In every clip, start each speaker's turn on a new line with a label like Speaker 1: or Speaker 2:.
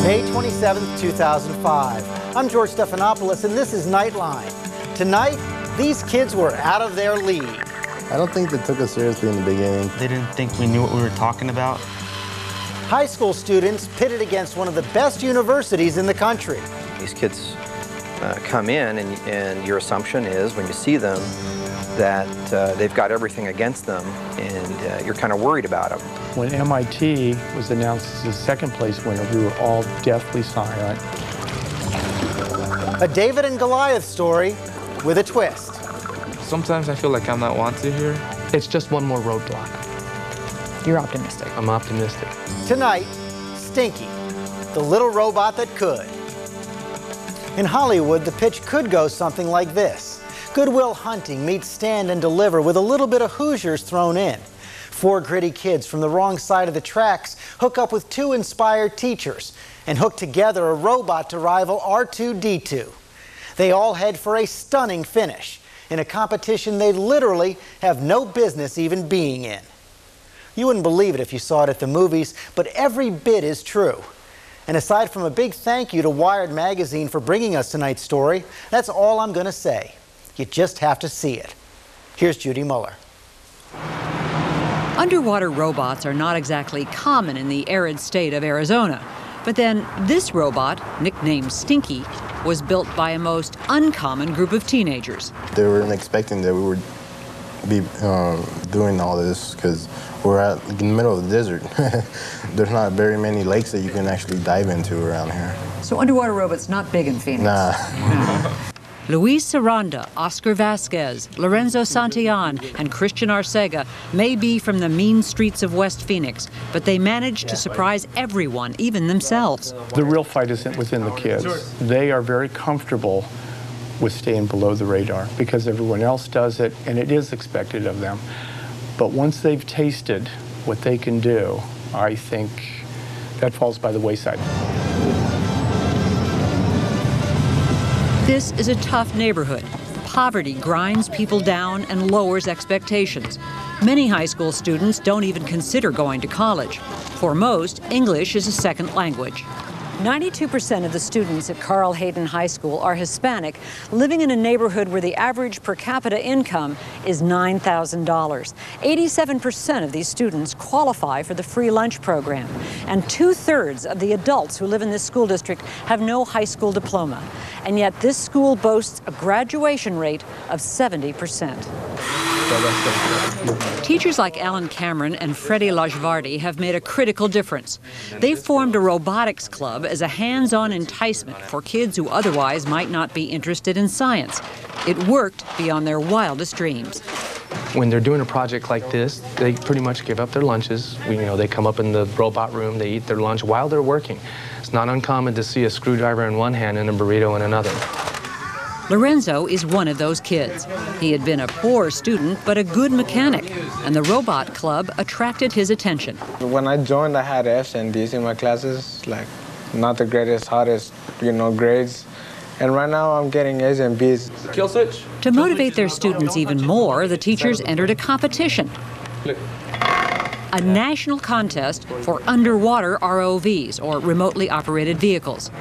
Speaker 1: May 27th, 2005. I'm George Stephanopolis, and this is Nightline. Tonight, these kids were out of their league.
Speaker 2: I don't think they took us seriously in the beginning.
Speaker 3: They didn't think we knew what we were talking about.
Speaker 1: High school students pitted against one of the best universities in the country.
Speaker 4: These kids come in, and your assumption is, when you see them, that they've got everything against them, and you're kind of worried about them.
Speaker 5: When MIT was announced as the second place winner, we were all deathly silent.
Speaker 1: A David and Goliath story with a twist.
Speaker 6: Sometimes I feel like I'm not wanted here. It's just one more roadblock.
Speaker 7: You're optimistic.
Speaker 6: I'm optimistic.
Speaker 1: Tonight, Stinky, the little robot that could. In Hollywood, the pitch could go something like this. Goodwill Hunting meets Stand and Deliver with a little bit of Hoosiers thrown in. 4 gritty kids from the wrong side of the tracks hook up with 2 inspired teachers and hook together a robot to rival R2-D2. They all head for a stunning finish in a competition they literally have no business even being in. You wouldn't believe it if you saw it at the movies, but every bit is true. And aside from a big thank you to Wired Magazine for bringing us tonight's story, that's all I'm going to say. You just have to see it. Here's Judy Moller.
Speaker 7: Underwater robots are not exactly common in the arid state of Arizona. But then this robot, nicknamed Stinky, was built by a most uncommon group of teenagers.
Speaker 2: They weren't expecting that we would be doing all this because we're in the middle of the desert. There's not very many lakes that you can actually dive into around here.
Speaker 7: So underwater robots not big in Phoenix?
Speaker 2: Nah.
Speaker 7: Luis Saranda, Oscar Vasquez, Lorenzo Santillan, and Christian Arcega may be from the mean streets of West Phoenix, but they managed to surprise everyone, even themselves.
Speaker 5: The real fight isn't within the kids. They are very comfortable with staying below the radar because everyone else does it, and it is expected of them. But once they've tasted what they can do, I think that falls by the wayside.
Speaker 7: This is a tough neighborhood. Poverty grinds people down and lowers expectations. Many high school students don't even consider going to college. For most, English is a second language. 92% of the students at Carl Hayden High School are Hispanic, living in a neighborhood where the average per capita income is $9,000. 87% of these students qualify for the free lunch program, and 2/3 of the adults who live in this school district have no high school diploma. And yet this school boasts a graduation rate of 70%. Teachers like Alan Cameron and Freddie Lajvardi have made a critical difference. They've formed a robotics club as a hands-on enticement for kids who otherwise might not be interested in science. It worked beyond their wildest dreams.
Speaker 6: When they're doing a project like this, they pretty much give up their lunches. They come up in the robot room, they eat their lunch while they're working. It's not uncommon to see a screwdriver in one hand and a burrito in another.
Speaker 7: Lorenzo is one of those kids. He had been a poor student, but a good mechanic, and the robot club attracted his attention.
Speaker 8: When I joined, I had F's and D's in my classes, like not the greatest, hottest, grades. And right now I'm getting A's and B's.
Speaker 6: Kill switch.
Speaker 7: To motivate their students even more, the teachers entered a competition. A national contest for underwater ROVs, or remotely operated vehicles.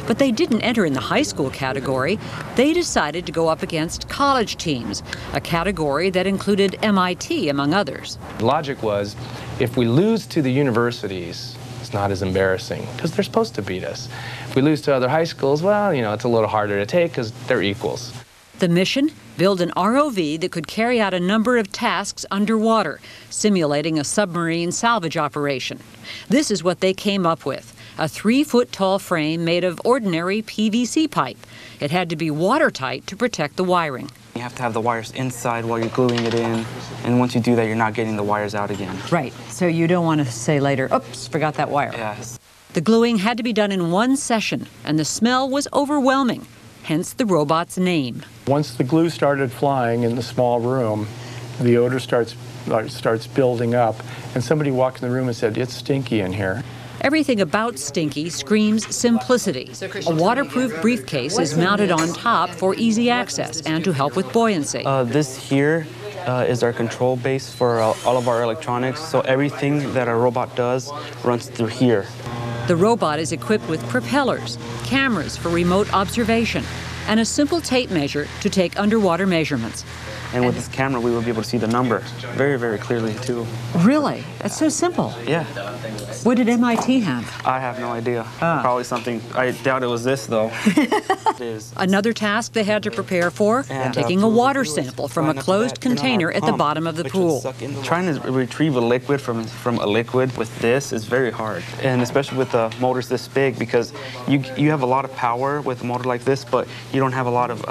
Speaker 7: But they didn't enter in the high school category. They decided to go up against college teams, a category that included MIT, among others.
Speaker 6: The logic was, if we lose to the universities, it's not as embarrassing, because they're supposed to beat us. If we lose to other high schools, well, it's a little harder to take because they're equals.
Speaker 7: The mission? Build an ROV that could carry out a number of tasks underwater, simulating a submarine salvage operation. This is what they came up with, a 3-foot-tall frame made of ordinary PVC pipe. It had to be watertight to protect the wiring.
Speaker 3: You have to have the wires inside while you're gluing it in, and once you do that, you're not getting the wires out again.
Speaker 7: Right, so you don't want to say later, oops, forgot that wire.
Speaker 3: Yes.
Speaker 7: The gluing had to be done in one session, and the smell was overwhelming, hence the robot's name.
Speaker 5: Once the glue started flying in the small room, the odor starts building up, and somebody walked in the room and said, "It's stinky in here."
Speaker 7: Everything about Stinky screams simplicity. A waterproof briefcase is mounted on top for easy access and to help with buoyancy.
Speaker 3: This here is our control base for all of our electronics, so everything that our robot does runs through here.
Speaker 7: The robot is equipped with propellers, cameras for remote observation, and a simple tape measure to take underwater measurements.
Speaker 3: And with this camera, we will be able to see the number very, very clearly, too.
Speaker 7: Really? That's so simple.
Speaker 3: Yeah.
Speaker 7: What did MIT have?
Speaker 3: I have no idea. Probably something, I doubt it was this, though. It is.
Speaker 7: Another task they had to prepare for, taking a water sample from a closed container at the bottom of the pool.
Speaker 3: Trying to retrieve a liquid from a liquid with this is very hard. And especially with the motors this big, because you have a lot of power with a motor like this, but you don't have a lot of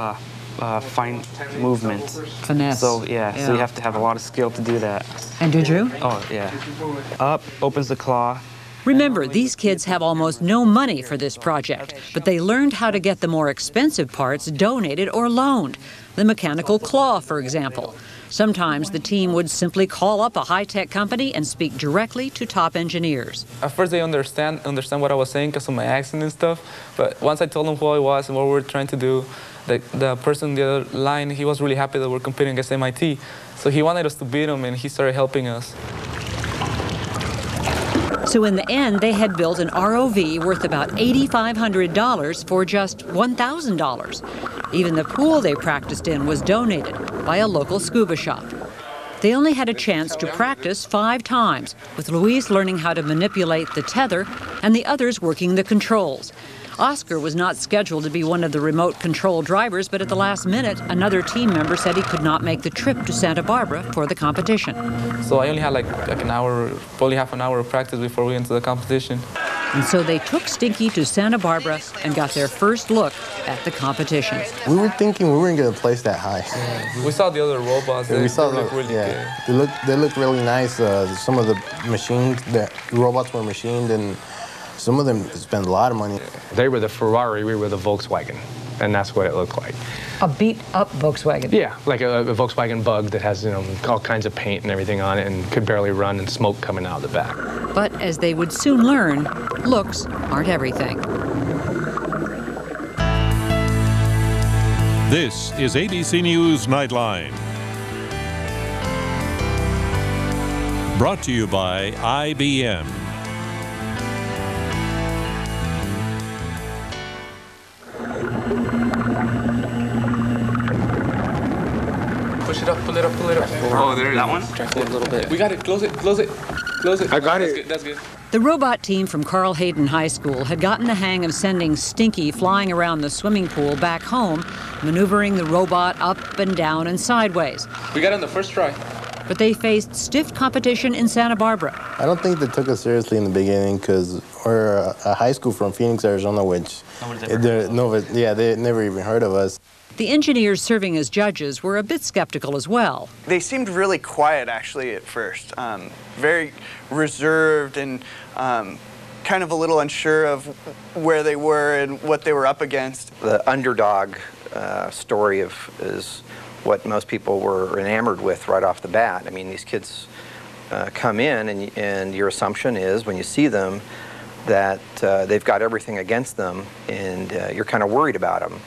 Speaker 3: fine movement.
Speaker 7: Finesse.
Speaker 3: So yeah, so you have to have a lot of skill to do that.
Speaker 7: And did you?
Speaker 3: Oh yeah. Up, opens the claw.
Speaker 7: Remember, these kids have almost no money for this project, but they learned how to get the more expensive parts donated or loaned. The mechanical claw, for example. Sometimes the team would simply call up a high-tech company and speak directly to top engineers.
Speaker 9: At first they understand what I was saying because of my accent and stuff, but once I told them who I was and what we were trying to do, the person on the other line, he was really happy that we're competing against MIT. So he wanted us to beat him, and he started helping us.
Speaker 7: So in the end, they had built an ROV worth about $8,500 for just $1,000. Even the pool they practiced in was donated by a local scuba shop. They only had a chance to practice 5 times, with Luis learning how to manipulate the tether and the others working the controls. Oscar was not scheduled to be one of the remote control drivers, but at the last minute, another team member said he could not make the trip to Santa Barbara for the competition.
Speaker 9: So I only had like an hour, probably half an hour of practice before we went to the competition.
Speaker 7: And so they took Stinky to Santa Barbara and got their first look at the competition.
Speaker 2: We were thinking we weren't going to place that high.
Speaker 9: We saw the other robots.
Speaker 2: They look really good. They look really nice. Some of the machines, the robots were machined, and some of them spent a lot of money.
Speaker 6: They were the Ferrari, we were the Volkswagen, and that's what it looked like.
Speaker 7: A beat-up Volkswagen?
Speaker 6: Yeah, like a Volkswagen Bug that has, all kinds of paint and everything on it and could barely run and smoke coming out of the back.
Speaker 7: But as they would soon learn, looks aren't everything.
Speaker 10: This is ABC News Nightline. Brought to you by IBM.
Speaker 9: Push it up, pull it up, pull it up.
Speaker 3: Oh, there that one?
Speaker 9: Try to pull it a little bit. We got it, close it, close it, close it.
Speaker 8: I got
Speaker 9: That's
Speaker 8: it.
Speaker 9: Good, that's good.
Speaker 7: The robot team from Carl Hayden High School had gotten the hang of sending Stinky flying around the swimming pool back home, maneuvering the robot up and down and sideways.
Speaker 9: We got it on the first try.
Speaker 7: But they faced stiff competition in Santa Barbara.
Speaker 2: I don't think they took us seriously in the beginning because we're a high school from Phoenix, Arizona, which they never even heard of us.
Speaker 7: The engineers serving as judges were a bit skeptical as well.
Speaker 11: They seemed really quiet, actually, at first. Very reserved and kind of a little unsure of where they were and what they were up against.
Speaker 4: The underdog story is what most people were enamored with right off the bat. I mean, these kids come in, and your assumption is, when you see them, that they've got everything against them, and you're kind of worried about them.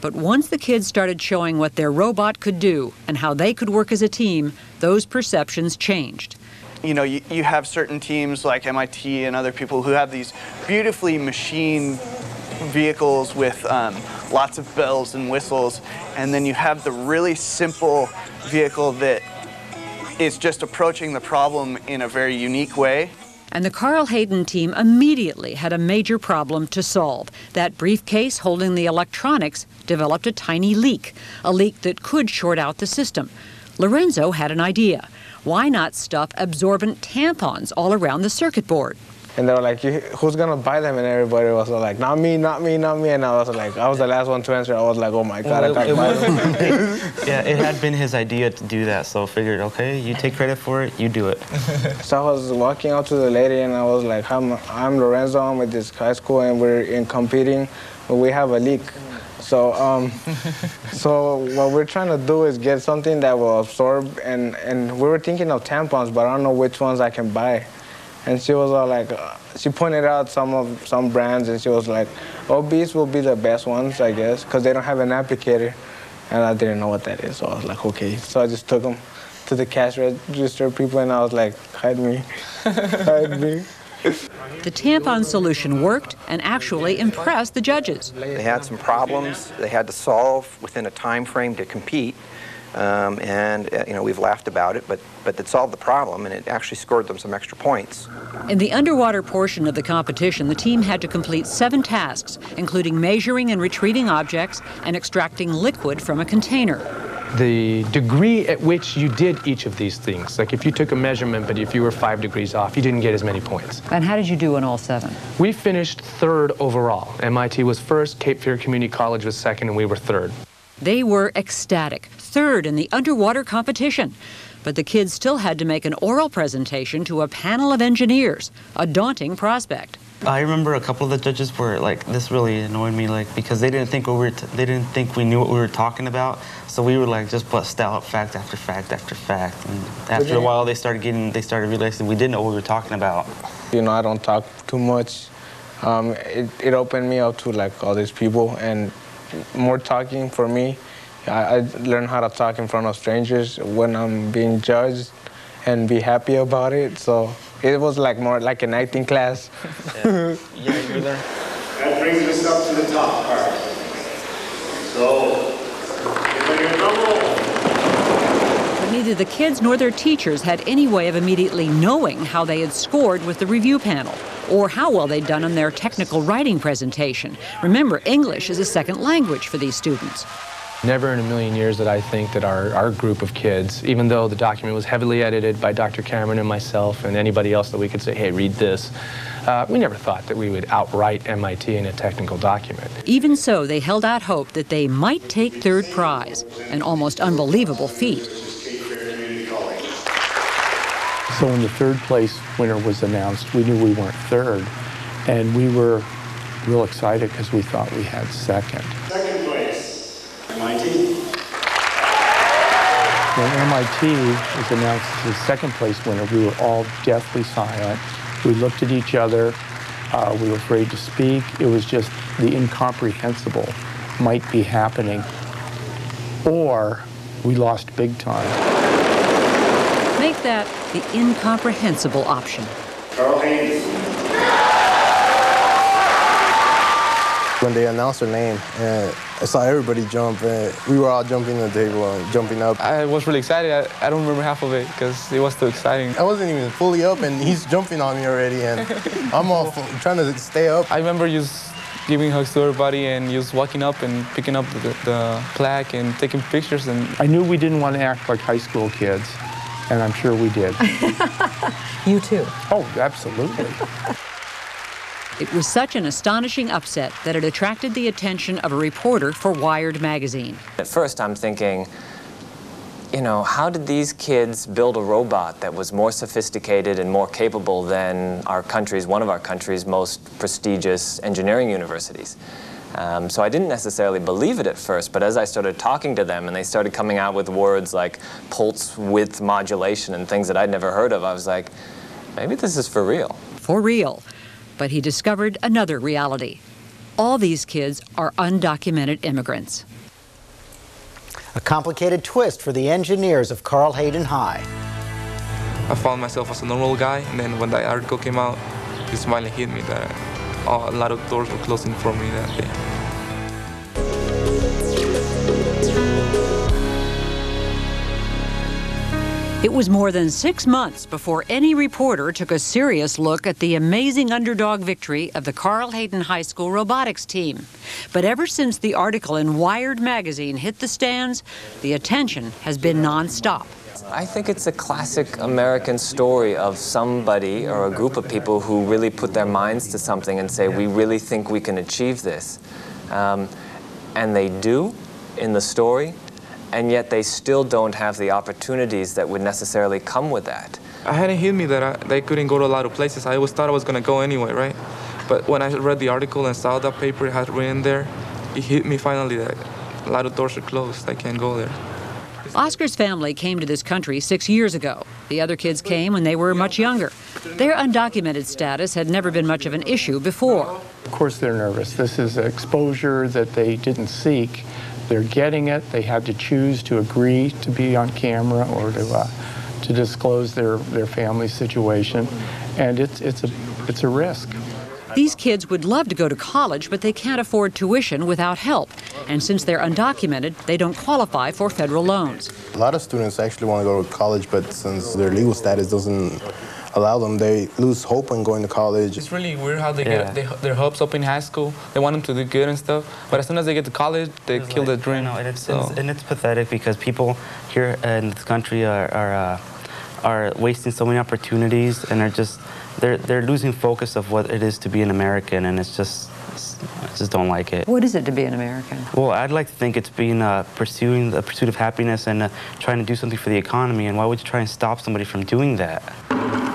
Speaker 7: But once the kids started showing what their robot could do and how they could work as a team, those perceptions changed.
Speaker 11: You know, you have certain teams like MIT and other people who have these beautifully machined vehicles with lots of bells and whistles, and then you have the really simple vehicle that is just approaching the problem in a very unique way.
Speaker 7: And the Carl Hayden team immediately had a major problem to solve. That briefcase holding the electronics developed a tiny leak, a leak that could short out the system. Lorenzo had an idea. Why not stuff absorbent tampons all around the circuit board?
Speaker 8: And they were like, who's gonna buy them? And everybody was like, not me, not me, not me. And I was the last one to answer. I was like, oh my God, I can't buy them.
Speaker 3: Yeah, it had been his idea to do that, so I figured, okay, you take credit for it, you do it.
Speaker 8: So I was walking out to the lady and I was like, I'm Lorenzo, I'm at this high school and we're in competing, but we have a leak. So, so what we're trying to do is get something that will absorb, and we were thinking of tampons, but I don't know which ones I can buy. And she was all like, she pointed out some brands, and she was like, Beats will be the best ones, I guess, because they don't have an applicator. And I didn't know what that is, so I was like, okay. So I just took them to the cash register people, and I was like, hide me, hide me.
Speaker 7: The tampon solution worked and actually impressed the judges.
Speaker 4: They had some problems they had to solve within a time frame to compete. You know, we've laughed about it, but it solved the problem, and it actually scored them some extra points.
Speaker 7: In the underwater portion of the competition, the team had to complete 7 tasks, including measuring and retrieving objects and extracting liquid from a container.
Speaker 6: The degree at which you did each of these things, like if you took a measurement, but if you were 5 degrees off, you didn't get as many points.
Speaker 7: And how did you do in all 7?
Speaker 6: We finished 3rd overall. MIT was 1st, Cape Fear Community College was 2nd, and we were 3rd.
Speaker 7: They were ecstatic, 3rd in the underwater competition. But the kids still had to make an oral presentation to a panel of engineers, a daunting prospect.
Speaker 3: I remember a couple of the judges were like, this really annoyed me, like, because they didn't think we knew what we were talking about. So we were like just bust out fact after fact after fact. And after a while, they started realizing we didn't know what we were talking about.
Speaker 8: You know, I don't talk too much. It opened me up to like all these people, and more talking for me. I learned how to talk in front of strangers when I'm being judged and be happy about it. So it was like more like an acting class.
Speaker 3: Yeah, you learn.
Speaker 12: That brings us up to the top part. So, give me your drum roll.
Speaker 7: But neither the kids nor their teachers had any way of immediately knowing how they had scored with the review panel, or how well they'd done on their technical writing presentation. Remember, English is a second language for these students.
Speaker 6: Never in a million years did I think that our group of kids, even though the document was heavily edited by Dr. Cameron and myself and anybody else that we could say, hey, read this, we never thought that we would outright MIT in a technical document.
Speaker 7: Even so, they held out hope that they might take 3rd prize, an almost unbelievable feat.
Speaker 5: So when the 3rd place winner was announced, we knew we weren't 3rd, and we were real excited because we thought we had 2nd.
Speaker 12: 2nd place, MIT.
Speaker 5: When MIT was announced as the 2nd place winner, we were all deathly silent. We looked at each other. We were afraid to speak. It was just the incomprehensible might be happening, or we lost big time.
Speaker 7: Make that the incomprehensible option.
Speaker 12: Carl Hayden.
Speaker 2: When they announced her name, I saw everybody jump. We were all jumping on the table and jumping up.
Speaker 9: I was really excited. I don't remember half of it because it was too exciting.
Speaker 2: I wasn't even fully up, and he's jumping on me already, and I'm all trying to stay up.
Speaker 9: I remember just giving hugs to everybody and just walking up and picking up the plaque and taking pictures. And
Speaker 5: I knew we didn't want to act like high school kids, and I'm sure we did.
Speaker 7: You too.
Speaker 5: Oh, absolutely.
Speaker 7: It was such an astonishing upset that it attracted the attention of a reporter for Wired magazine.
Speaker 13: At first I'm thinking, you know, how did these kids build a robot that was more sophisticated and more capable than one of our country's most prestigious engineering universities? So I didn't necessarily believe it at first, but as I started talking to them and they started coming out with words like pulse width modulation and things that I'd never heard of, I was like, maybe this is for real.
Speaker 7: For real. But he discovered another reality. All these kids are undocumented immigrants.
Speaker 1: A complicated twist for the engineers of Carl Hayden High.
Speaker 9: I found myself as a normal guy, and then when that article came out, it finally hit me that a lot of doors were closing for me that day.
Speaker 7: It was more than 6 months before any reporter took a serious look at the amazing underdog victory of the Carl Hayden High School robotics team. But ever since the article in Wired magazine hit the stands, the attention has been nonstop.
Speaker 13: I think it's a classic American story of somebody or a group of people who really put their minds to something and say, we really think we can achieve this. And they do in the story, and yet they still don't have the opportunities that would necessarily come with that.
Speaker 9: It hadn't hit me that they couldn't go to a lot of places. I always thought I was going to go anyway, right? But when I read the article and saw that paper it had written there, it hit me finally that a lot of doors are closed. I can't go there.
Speaker 7: Oscar's family came to this country 6 years ago. The other kids came when they were much younger. Their undocumented status had never been much of an issue before.
Speaker 5: Of course they're nervous. This is exposure that they didn't seek. They're getting it. They had to choose to agree to be on camera or to disclose their family situation. And it's a It's a risk.
Speaker 7: These kids would love to go to college, but they can't afford tuition without help. And since they're undocumented, they don't qualify for federal loans.
Speaker 2: A lot of students actually want to go to college, but since their legal status doesn't allow them, they lose hope in going to college.
Speaker 9: It's really weird how they get their hopes up in high school. They want them to do good and stuff, but as soon as they get to college, they kill their dream.
Speaker 3: And it's pathetic because people here in this country are wasting so many opportunities, and they're losing focus of what it is to be an American, and I just don't like it.
Speaker 7: What is it to be an American?
Speaker 3: Well, I'd like to think it's being pursuing the pursuit of happiness and trying to do something for the economy, and why would you try and stop somebody from doing that?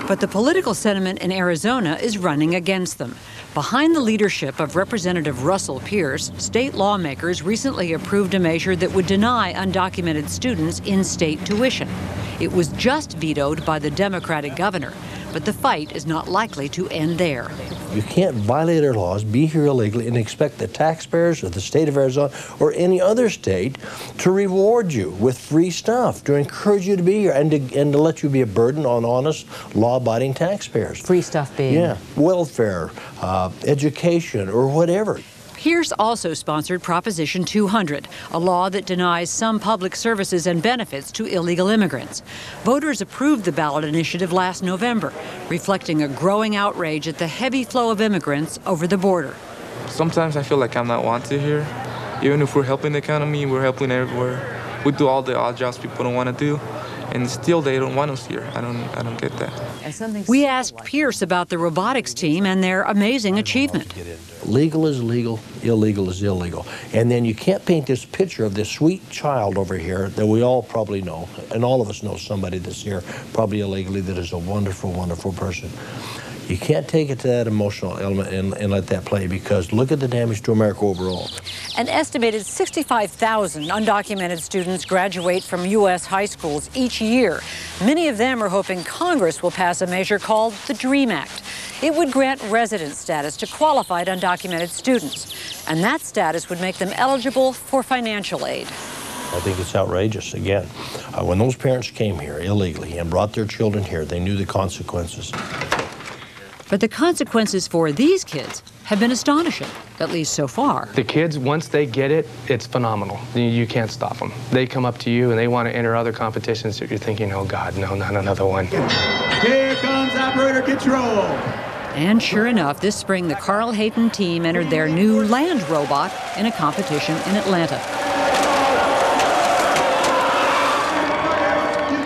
Speaker 7: But the political sentiment in Arizona is running against them. Behind the leadership of Representative Russell Pierce, state lawmakers recently approved a measure that would deny undocumented students in-state tuition. It was just vetoed by the Democratic governor, but the fight is not likely to end there.
Speaker 14: You can't violate our laws, be here illegally, and expect the taxpayers of the state of Arizona or any other state to reward you with free stuff, to encourage you to be here, and to let you be a burden on honest, law-abiding taxpayers.
Speaker 7: Free stuff being?
Speaker 14: Yeah, welfare, education, or whatever.
Speaker 7: Pierce also sponsored Proposition 200, a law that denies some public services and benefits to illegal immigrants. Voters approved the ballot initiative last November, reflecting a growing outrage at the heavy flow of immigrants over the border.
Speaker 9: Sometimes I feel like I'm not wanted here. Even if we're helping the economy, we're helping everywhere. We do all the odd jobs people don't want to do, and still they don't want us here. I don't get that.
Speaker 7: We asked Pierce about the robotics team and their amazing achievement.
Speaker 14: Legal is legal, illegal is illegal. And then you can't paint this picture of this sweet child over here that we all probably know, and all of us know somebody that's here, probably illegally, that is a wonderful, wonderful person. You can't take it to that emotional element and let that play, because look at the damage to America overall.
Speaker 7: An estimated 65,000 undocumented students graduate from U.S. high schools each year. Many of them are hoping Congress will pass a measure called the DREAM Act. It would grant resident status to qualified undocumented students, and that status would make them eligible for financial aid.
Speaker 14: I think it's outrageous. Again, when those parents came here illegally and brought their children here, they knew the consequences.
Speaker 7: But the consequences for these kids have been astonishing, at least so far.
Speaker 6: The kids, once they get it, it's phenomenal. You can't stop them. They come up to you and they want to enter other competitions that you're thinking, oh God, no, not another one.
Speaker 12: Here comes operator control.
Speaker 7: And sure enough, this spring the Carl Hayden team entered their new land robot in a competition in Atlanta.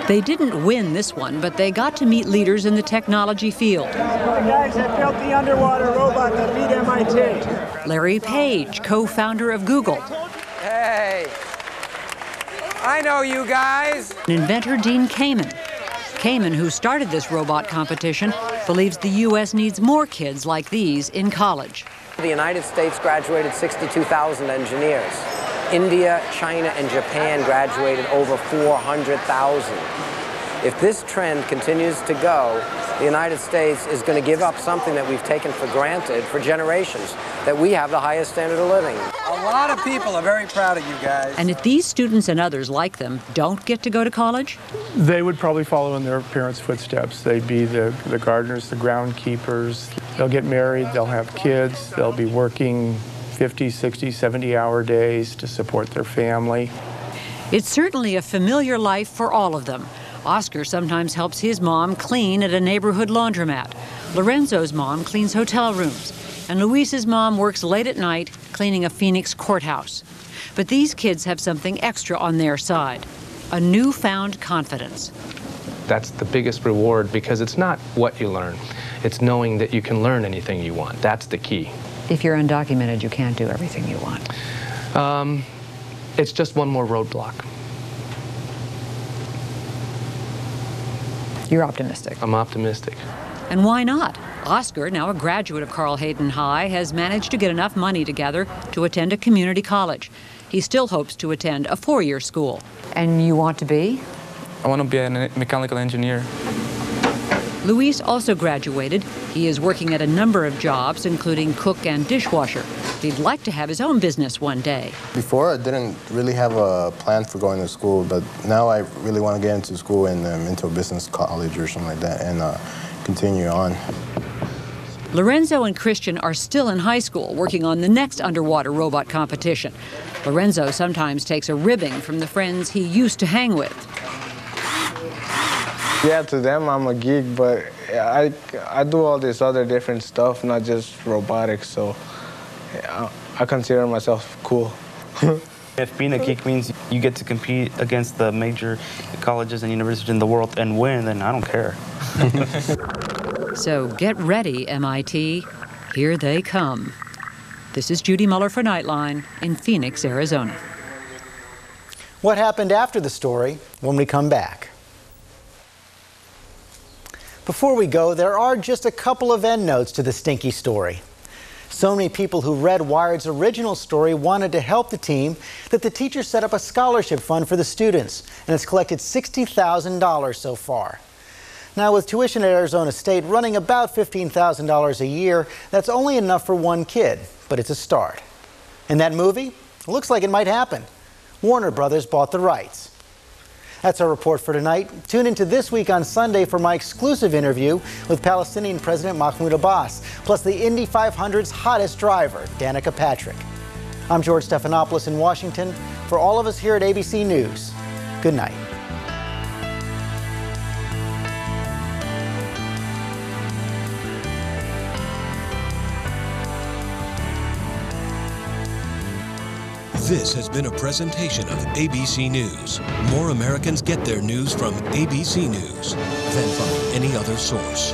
Speaker 7: They didn't win this one, but they got to meet leaders in the technology field.
Speaker 12: The guys that built the underwater robot that beat MIT.
Speaker 7: Larry Page, co-founder of Google.
Speaker 15: Hey, I know you guys.
Speaker 7: Inventor Dean Kamen. Kamen, who started this robot competition, believes the U.S. needs more kids like these in college.
Speaker 15: The United States graduated 62,000 engineers. India, China, and Japan graduated over 400,000. If this trend continues to go, the United States is going to give up something that we've taken for granted for generations, that we have the highest standard of living. A lot of people are very proud of you guys.
Speaker 7: And if these students and others like them don't get to go to college?
Speaker 5: They would probably follow in their parents' footsteps. They'd be the gardeners, the groundkeepers. They'll get married, they'll have kids, they'll be working 50, 60, 70-hour days to support their family.
Speaker 7: It's certainly a familiar life for all of them. Oscar sometimes helps his mom clean at a neighborhood laundromat. Lorenzo's mom cleans hotel rooms. And Luis's mom works late at night cleaning a Phoenix courthouse. But these kids have something extra on their side, a newfound confidence.
Speaker 6: That's the biggest reward, because it's not what you learn. It's knowing that you can learn anything you want. That's the key.
Speaker 7: If you're undocumented, you can't do everything you want.
Speaker 6: It's just one more roadblock.
Speaker 7: You're optimistic.
Speaker 6: I'm optimistic.
Speaker 7: And why not? Oscar, now a graduate of Carl Hayden High, has managed to get enough money together to attend a community college. He still hopes to attend a four-year school. And you want to be?
Speaker 9: I want to be a mechanical engineer.
Speaker 7: Luis also graduated. He is working at a number of jobs, including cook and dishwasher. He'd like to have his own business one day.
Speaker 2: Before, I didn't really have a plan for going to school, but now I really want to get into school and into a business college or something like that and continue on.
Speaker 7: Lorenzo and Christian are still in high school working on the next underwater robot competition. Lorenzo sometimes takes a ribbing from the friends he used to hang with.
Speaker 8: Yeah, to them I'm a geek, but I do all this other different stuff, not just robotics, so I consider myself cool.
Speaker 3: If being a geek means you get to compete against the major colleges and universities in the world and win, then I don't care.
Speaker 7: So get ready, MIT. Here they come. This is Judy Moller for Nightline in Phoenix, Arizona.
Speaker 1: What happened after the story when we come back? Before we go, there are just a couple of endnotes to the stinky story. So many people who read Wired's original story wanted to help the team that the teacher set up a scholarship fund for the students, and it's collected $60,000 so far. Now, with tuition at Arizona State running about $15,000 a year, that's only enough for one kid, but it's a start. And that movie? It looks like it might happen. Warner Brothers bought the rights. That's our report for tonight. Tune into This Week on Sunday for my exclusive interview with Palestinian President Mahmoud Abbas, plus the Indy 500's hottest driver, Danica Patrick. I'm George Stephanopolis in Washington. For all of us here at ABC News, good night.
Speaker 16: This has been a presentation of ABC News. More Americans get their news from ABC News than from any other source.